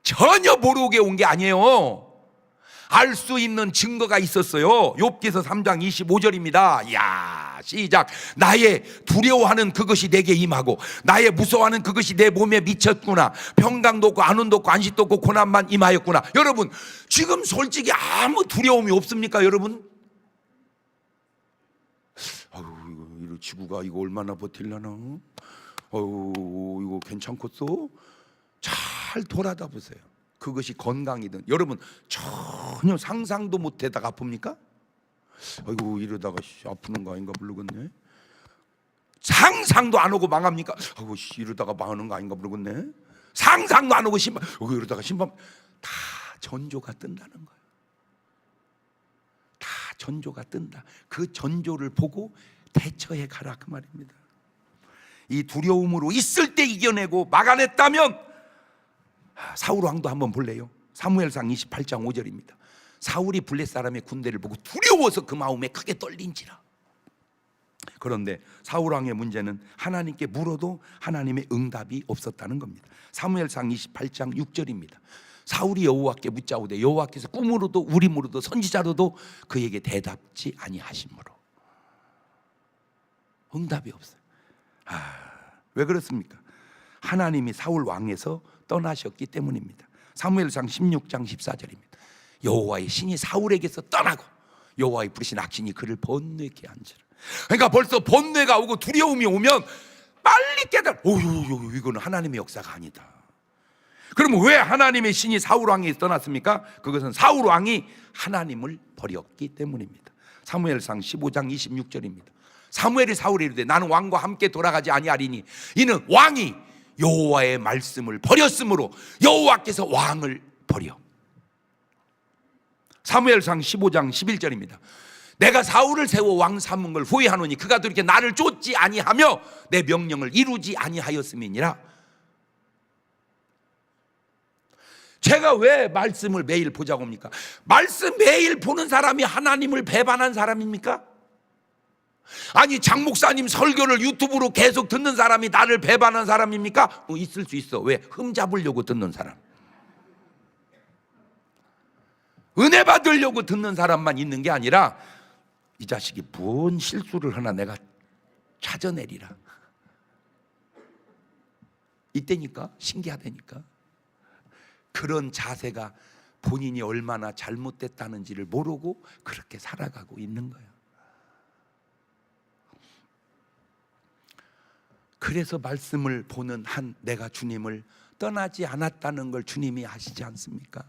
전혀 모르게 온 게 아니에요. 알 수 있는 증거가 있었어요. 욥기서 3장 25절입니다. 야, 시작. 나의 두려워하는 그것이 내게 임하고 나의 무서워하는 그것이 내 몸에 미쳤구나. 평강도 없고 안온도 없고 안식도 없고 고난만 임하였구나. 여러분, 지금 솔직히 아무 두려움이 없습니까, 여러분? 아유, 이거 지구가 이거 얼마나 버틸라나? 아유, 이거 괜찮겠어? 잘 돌아다 보세요. 그것이 건강이든. 여러분, 전혀 상상도 못하다가 아픕니까? 아이고, 이러다가 아프는 거 아닌가 모르겠네. 상상도 안 하고 망합니까? 아이고, 이러다가 망하는 거 아닌가 모르겠네. 상상도 안 하고 심판, 이러다가 심판. 다 전조가 뜬다는 거예요. 다 전조가 뜬다. 그 전조를 보고 대처해 가라, 그 말입니다. 이 두려움으로 있을 때 이겨내고 막아냈다면, 사울 왕도 한번 볼래요? 사무엘상 28장 5절입니다. 사울이 블레 사람의 군대를 보고 두려워서 그 마음에 크게 떨린지라. 그런데 사울 왕의 문제는 하나님께 물어도 하나님의 응답이 없었다는 겁니다. 사무엘상 28장 6절입니다. 사울이 여호와께 묻자오되 여호와께서 꿈으로도 우림으로도 선지자로도 그에게 대답지 아니하심으로. 응답이 없어요. 왜 그렇습니까? 하나님이 사울 왕에서 떠나셨기 때문입니다. 사무엘상 16장 14절입니다. 여호와의 신이 사울에게서 떠나고 여호와의 부르신 악신이 그를 번뇌케 한지라. 그러니까 벌써 번뇌가 오고 두려움이 오면 빨리 깨달아. 이거는 하나님의 역사가 아니다. 그러면 왜 하나님의 신이 사울 왕에게 떠났습니까? 그것은 사울 왕이 하나님을 버렸기 때문입니다. 사무엘상 15장 26절입니다. 사무엘이 사울에 이르되 나는 왕과 함께 돌아가지 아니하리니 이는 왕이 여호와의 말씀을 버렸으므로 여호와께서 왕을 버려. 사무엘상 15장 11절입니다. 내가 사울을 세워 왕 삼은 걸 후회하노니 그가 그렇게 나를 쫓지 아니하며 내 명령을 이루지 아니하였음이니라. 제가 왜 말씀을 매일 보자고 합니까? 말씀 매일 보는 사람이 하나님을 배반한 사람입니까? 아니 장 목사님 설교를 유튜브로 계속 듣는 사람이 나를 배반한 사람입니까? 있을 수 있어. 왜? 흠 잡으려고 듣는 사람, 은혜 받으려고 듣는 사람만 있는 게 아니라 이 자식이 뭔 실수를 하나 내가 찾아내리라. 이때니까 신기하다니까. 그런 자세가 본인이 얼마나 잘못됐다는지를 모르고 그렇게 살아가고 있는 거예요. 그래서 말씀을 보는 한 내가 주님을 떠나지 않았다는 걸 주님이 아시지 않습니까?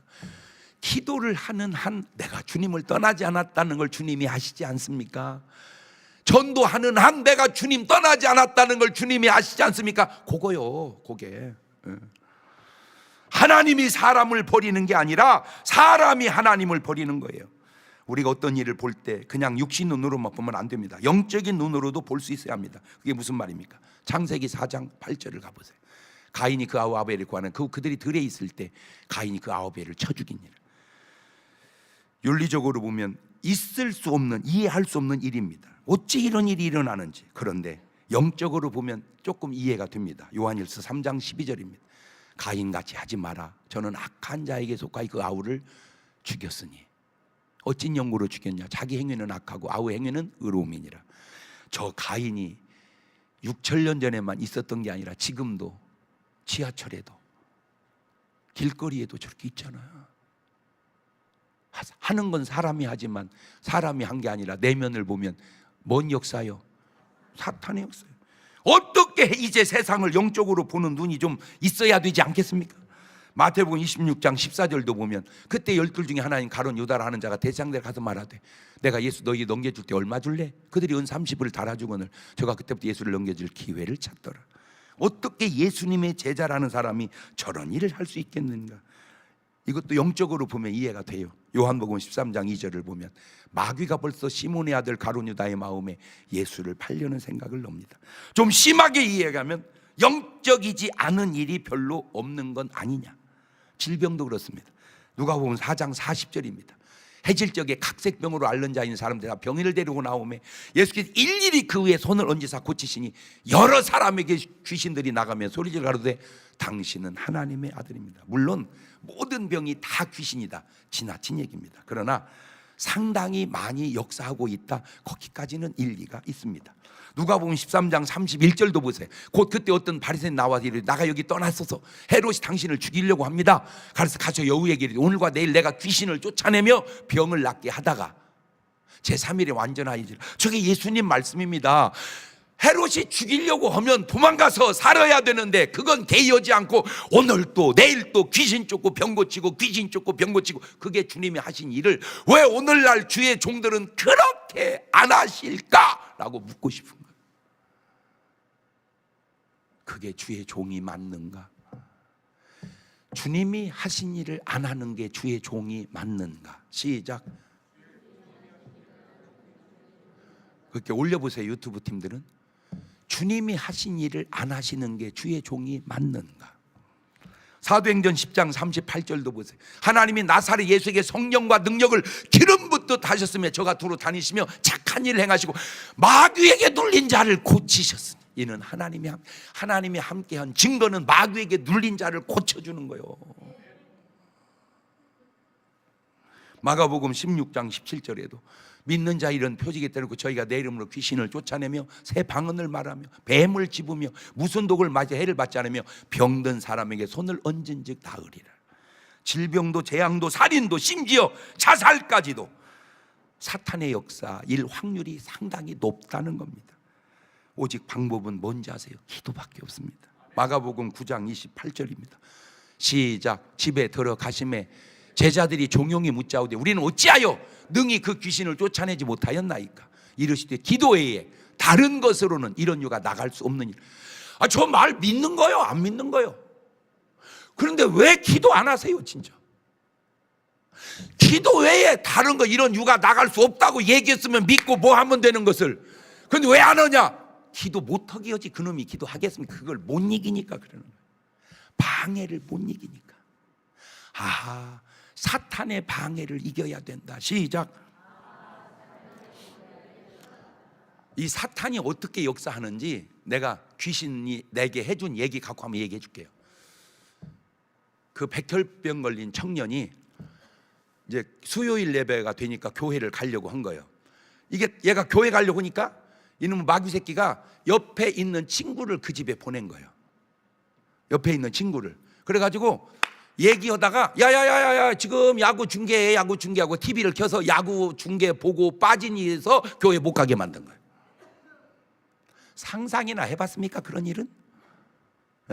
기도를 하는 한 내가 주님을 떠나지 않았다는 걸 주님이 아시지 않습니까? 전도하는 한 내가 주님 떠나지 않았다는 걸 주님이 아시지 않습니까? 그거요, 그게. 하나님이 사람을 버리는 게 아니라 사람이 하나님을 버리는 거예요. 우리가 어떤 일을 볼 때 그냥 육신 눈으로만 보면 안 됩니다. 영적인 눈으로도 볼 수 있어야 합니다. 그게 무슨 말입니까? 창세기 4장 8절을 가보세요. 가인이 그 아벨을 구하는 그들이 들에 있을 때 가인이 그 아벨을 쳐 죽인 일. 윤리적으로 보면 있을 수 없는, 이해할 수 없는 일입니다. 어찌 이런 일이 일어나는지. 그런데 영적으로 보면 조금 이해가 됩니다. 요한일서 3장 12절입니다. 가인같이 하지 마라. 저는 악한 자에게 속하여 그 아우를 죽였으니. 어찐 연고로 죽였냐? 자기 행위는 악하고 아우 행위는 의로움이니라. 저 가인이 6천년 전에만 있었던 게 아니라 지금도 지하철에도 길거리에도 저렇게 있잖아요. 하는 건 사람이 하지만 사람이 한 게 아니라 내면을 보면 뭔 역사요? 사탄의 역사요. 어떻게 이제 세상을 영적으로 보는 눈이 좀 있어야 되지 않겠습니까? 마태복음 26장 14절도 보면 그때 12 중에 하나인 가룟 유다라 하는 자가 대장들 가서 말하되 내가 예수 너희에게 넘겨줄 때 얼마 줄래? 그들이 은 30을 달아주거늘 저가 그때부터 예수를 넘겨줄 기회를 찾더라. 어떻게 예수님의 제자라는 사람이 저런 일을 할 수 있겠는가? 이것도 영적으로 보면 이해가 돼요. 요한복음 13장 2절을 보면 마귀가 벌써 시몬의 아들 가룟 유다의 마음에 예수를 팔려는 생각을 넣습니다. 좀 심하게 이해하면 영적이지 않은 일이 별로 없는 건 아니냐. 질병도 그렇습니다. 누가복음 4장 40절입니다. 해질적에 각색병으로 앓는 자인 사람들이 병인을 데리고 나오매 예수께서 일일이 그 위에 손을 얹으사 고치시니 여러 사람에게 귀신들이 나가며 소리질 가로되 당신은 하나님의 아들입니다. 물론 모든 병이 다 귀신이다, 지나친 얘기입니다. 그러나 상당히 많이 역사하고 있다, 거기까지는 일리가 있습니다. 누가복음 13장 31절도 보세요. 곧 그때 어떤 바리새인 나와서 이르되 나가 여기 떠났어서 헤롯이 당신을 죽이려고 합니다. 그래서 가서 여우에게 이르되 오늘과 내일 내가 귀신을 쫓아내며 병을 낫게 하다가 제3일에 완전하이지라. 저게 예수님 말씀입니다. 헤롯이 죽이려고 하면 도망가서 살아야 되는데 그건 개의하지 않고 오늘 또 내일 또 귀신 쫓고 병 고치고 귀신 쫓고 병 고치고, 그게 주님이 하신 일을 왜 오늘날 주의 종들은 그렇게 안 하실까라고 묻고 싶은 거예요. 그게 주의 종이 맞는가? 주님이 하신 일을 안 하는 게 주의 종이 맞는가? 시작. 그렇게 올려보세요. 유튜브 팀들은 주님이 하신 일을 안 하시는 게 주의 종이 맞는가? 사도행전 10장 38절도 보세요. 하나님이 나사렛 예수에게 성령과 능력을 기름 붓듯 하셨으며 저가 두루 다니시며 착한 한 일을 행하시고 마귀에게 눌린 자를 고치셨으니 이는 하나님이 함께한 증거는 마귀에게 눌린 자를 고쳐주는 거예요. 마가복음 16장 17절에도 믿는 자 이런 표징이 따르고 저희가 내 이름으로 귀신을 쫓아내며 새 방언을 말하며 뱀을 집으며 무슨 독을 맞아 해를 받지 않으며 병든 사람에게 손을 얹은 즉 나으리라. 질병도 재앙도 살인도 심지어 자살까지도 사탄의 역사 일 확률이 상당히 높다는 겁니다. 오직 방법은 뭔지 아세요? 기도밖에 없습니다. 마가복음 9장 28절입니다. 시작. 집에 들어가심에 제자들이 종용이 묻자오되 우리는 어찌하여 능히 그 귀신을 쫓아내지 못하였나이까. 이르시되 기도 외에 다른 것으로는 이런 유가 나갈 수 없느니라. 저 말 믿는 거요? 안 믿는 거요? 그런데 왜 기도 안 하세요 진짜? 기도 외에 다른 거 이런 유가 나갈 수 없다고 얘기했으면 믿고 뭐 하면 되는 것을. 그런데 왜 안 하냐? 기도 못하게 하지. 그놈이 기도하겠습니까? 그걸 못 이기니까 그러는 거예요. 방해를 못 이기니까. 아하, 사탄의 방해를 이겨야 된다. 시작. 이 사탄이 어떻게 역사하는지 내가 귀신이 내게 해준 얘기 갖고 한번 얘기해 줄게요. 그 백혈병 걸린 청년이 이제 수요일 예배가 되니까 교회를 가려고 한 거예요. 이게 얘가 교회 가려고 하니까 이놈 마귀 새끼가 옆에 있는 친구를 그 집에 보낸 거예요. 옆에 있는 친구를. 그래가지고 얘기하다가 야야야야 지금 야구 중계하고 TV를 켜서 야구 중계 보고 빠지니 해서 교회 못 가게 만든 거예요. 상상이나 해봤습니까 그런 일은?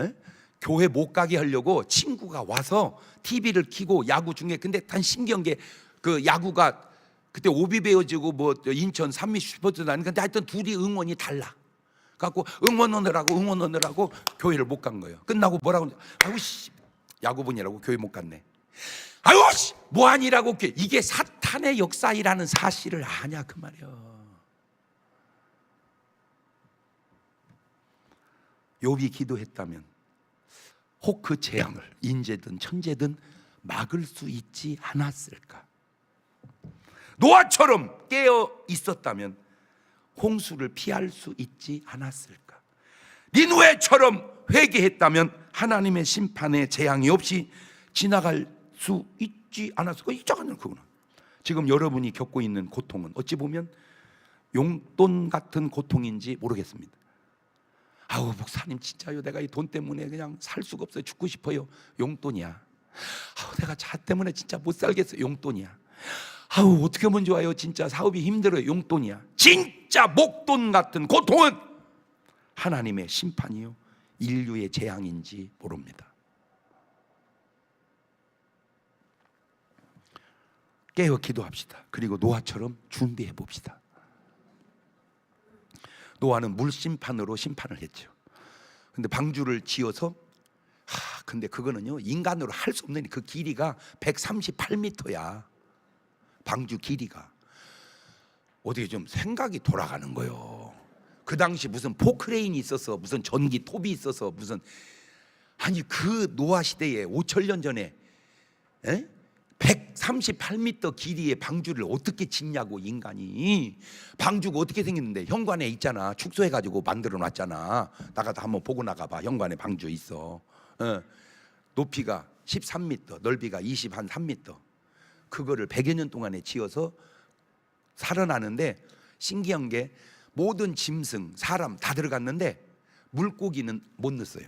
에? 교회 못 가게 하려고 친구가 와서 TV를 켜고 야구 중계. 근데 단 신기한 게 그 야구가 그때 오비베어지고 뭐 인천 산미 슈퍼주도 아닌 근데 하여튼 둘이 응원이 달라. 갖고 응원하느라고 교회를 못 간 거예요. 끝나고 뭐라고 아유 씨 야구분이라고 교회 못 갔네. 아유 씨 뭐하니라고. 이게 사탄의 역사이라는 사실을 아냐 그 말이야. 욥이 기도했다면 혹 그 재앙을 인재든 천재든 막을 수 있지 않았을까? 노아처럼 깨어 있었다면 홍수를 피할 수 있지 않았을까? 니누에처럼 회개했다면 하나님의 심판의 재앙이 없이 지나갈 수 있지 않았을까? 있잖아요 그거는. 지금 여러분이 겪고 있는 고통은 어찌 보면 용돈 같은 고통인지 모르겠습니다. 아우 목사님 진짜요 내가 이 돈 때문에 그냥 살 수가 없어요. 죽고 싶어요. 용돈이야. 아우 내가 자 때문에 진짜 못 살겠어요. 용돈이야. 아우 어떻게 하면 좋아요. 진짜 사업이 힘들어요. 용돈이야. 진짜 목돈 같은 고통은 하나님의 심판이요 인류의 재앙인지 모릅니다. 깨어 기도합시다. 그리고 노아처럼 준비해 봅시다. 노아는 물심판으로 심판을 했죠. 근데 방주를 지어서 근데 그거는요 인간으로 할 수 없는 그 길이가 138m야. 방주 길이가. 어떻게 좀 생각이 돌아가는 거예요. 그 당시 무슨 포크레인이 있어서 무슨 전기 톱이 있어서 무슨 아니 그 노아 시대에 5,000년 전에 138m 길이의 방주를 어떻게 짓냐고. 인간이 방주가 어떻게 생겼는데 현관에 있잖아. 축소해가지고 만들어 놨잖아. 나가다 한번 보고 나가봐. 현관에 방주 있어. 높이가 13m 넓이가 23m. 그거를 100여 년 동안에 지어서 살아나는데 신기한 게 모든 짐승 사람 다 들어갔는데 물고기는 못 넣었어요.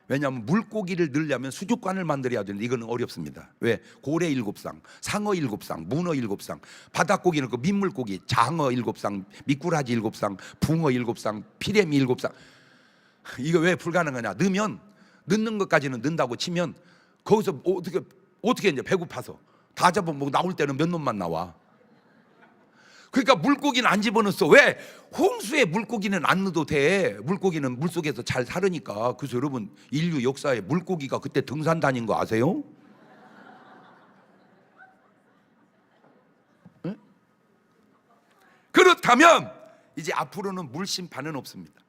왜냐하면 물고기를 넣으려면 수족관을 만들어야 되는데 이거는 어렵습니다. 왜? 고래 7쌍, 상어 7쌍, 문어 7쌍, 바닷고기는 그 민물고기 장어 7쌍, 미꾸라지 7쌍, 붕어 7쌍, 피레미 7쌍. 이거 왜 불가능하냐? 넣는 것까지는 넣는다고 치면 거기서 어떻게 이제 배고파서 다 잡아먹고 나올 때는 몇 놈만 나와. 그러니까 물고기는 안 집어넣었어. 왜? 홍수에 물고기는 안 넣어도 돼. 물고기는 물속에서 잘 살으니까. 그래서 여러분 인류 역사에 물고기가 그때 등산 다닌 거 아세요? 네? 그렇다면 이제 앞으로는 물심판은 없습니다.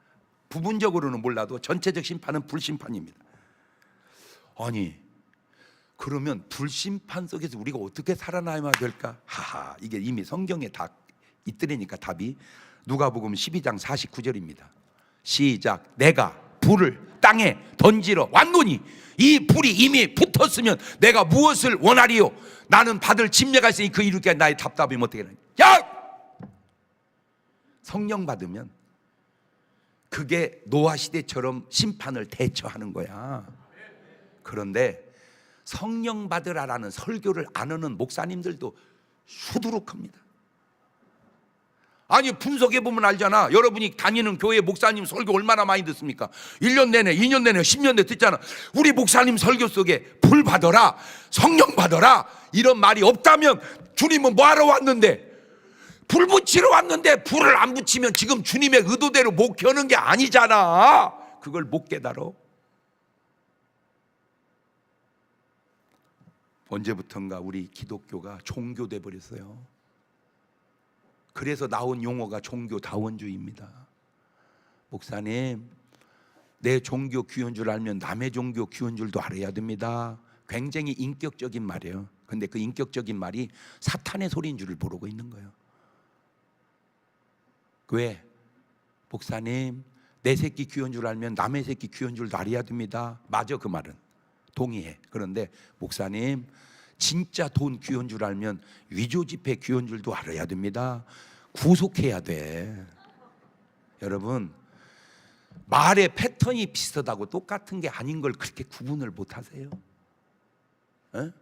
부분적으로는 몰라도 전체적 심판은 불심판입니다. 아니 그러면 불심판 속에서 우리가 어떻게 살아남아야 될까? 하하, 이게 이미 성경에 다 있더라니까 답이. 누가복음 12장 49절입니다. 시작. 내가 불을 땅에 던지러 왔노니 이 불이 이미 붙었으면 내가 무엇을 원하리요? 나는 받을 침례가 있으니 그 이루게 나의 답답이면 어떻게 하냐. 야! 성령 받으면 그게 노아 시대처럼 심판을 대처하는 거야. 그런데 성령 받으라라는 설교를 안 하는 목사님들도 수두룩합니다. 아니 분석해 보면 알잖아. 여러분이 다니는 교회 목사님 설교 얼마나 많이 듣습니까? 1년 내내 2년 내내 10년 내내 듣잖아. 우리 목사님 설교 속에 불 받아라, 성령 받아라 이런 말이 없다면 주님은 뭐하러 왔는데? 불 붙이러 왔는데 불을 안 붙이면 지금 주님의 의도대로 못 켜는 게 아니잖아. 그걸 못 깨달아. 언제부턴가 우리 기독교가 종교돼 버렸어요. 그래서 나온 용어가 종교다원주의입니다. 목사님, 내 종교 귀한 줄 알면 남의 종교 귀한 줄도 알아야 됩니다. 굉장히 인격적인 말이에요. 근데 그 인격적인 말이 사탄의 소리인 줄을 모르고 있는 거예요. 왜? 목사님, 내 새끼 귀한 줄 알면 남의 새끼 귀한 줄도 알아야 됩니다. 맞아, 그 말은 동의해. 그런데 목사님, 진짜 돈 귀한 줄 알면 위조지폐 귀한 줄도 알아야 됩니다. 구속해야 돼. 여러분, 말의 패턴이 비슷하다고 똑같은 게 아닌 걸 그렇게 구분을 못 하세요? 어?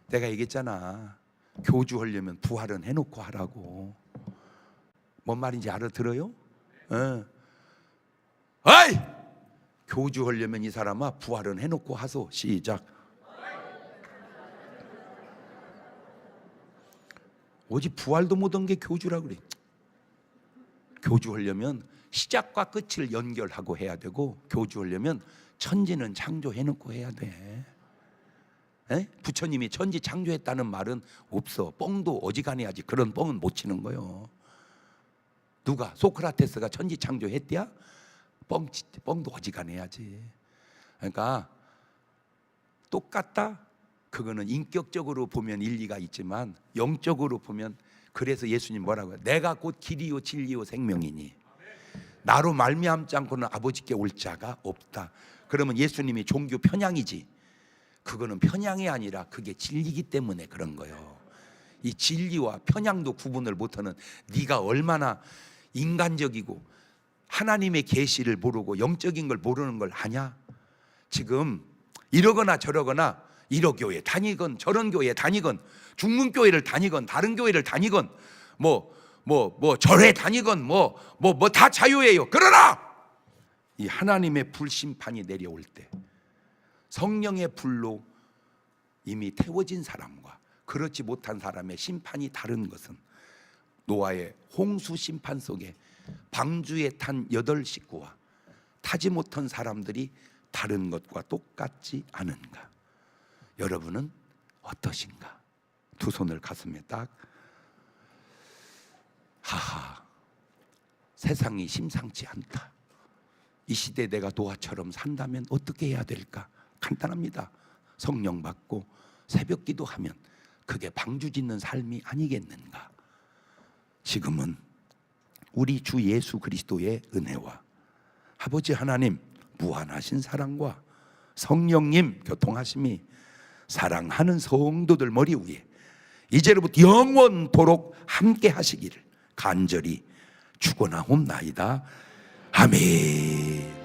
내가 얘기했잖아. 교주하려면 부활은 해놓고 하라고. 뭔 말인지 알아들어요? 어이! 교주하려면 이 사람아 부활은 해놓고 하소. 시작. 오직 부활도 못한 게 교주라 그래. 교주하려면 시작과 끝을 연결하고 해야 되고, 교주하려면 천지는 창조해놓고 해야 돼. 부처님이 천지 창조했다는 말은 없어. 뻥도 어지간해야지. 그런 뻥은 못 치는 거예요. 누가? 소크라테스가 천지 창조했대야? 뻥도 어지간해야지. 그러니까 똑같다? 그거는 인격적으로 보면 일리가 있지만 영적으로 보면, 그래서 예수님 뭐라고 해요? 내가 곧 길이요 진리요 생명이니 나로 말미암지 않고는 아버지께 올 자가 없다. 그러면 예수님이 종교 편향이지. 그거는 편향이 아니라 그게 진리이기 때문에 그런 거예요. 이 진리와 편향도 구분을 못하는 네가 얼마나 인간적이고 하나님의 계시를 모르고 영적인 걸 모르는 걸 아냐? 지금 이러거나 저러거나 이러 교회 다니건 저런 교회 다니건 중문 교회를 다니건 다른 교회를 다니건 절에 다니건 다 자유예요. 그러나 이 하나님의 불심판이 내려올 때 성령의 불로 이미 태워진 사람과 그렇지 못한 사람의 심판이 다른 것은 노아의 홍수 심판 속에 방주에 탄 8 식구와 타지 못한 사람들이 다른 것과 똑같지 않은가? 여러분은 어떠신가? 두 손을 가슴에 딱. 하하, 세상이 심상치 않다. 이 시대에 내가 노아처럼 산다면 어떻게 해야 될까? 간단합니다. 성령 받고 새벽 기도하면 그게 방주 짓는 삶이 아니겠는가? 지금은 우리 주 예수 그리스도의 은혜와 아버지 하나님 무한하신 사랑과 성령님 교통하심이 사랑하는 성도들 머리 위에 이제로부터 영원토록 함께 하시기를 간절히 축원하옵나이다. 아멘.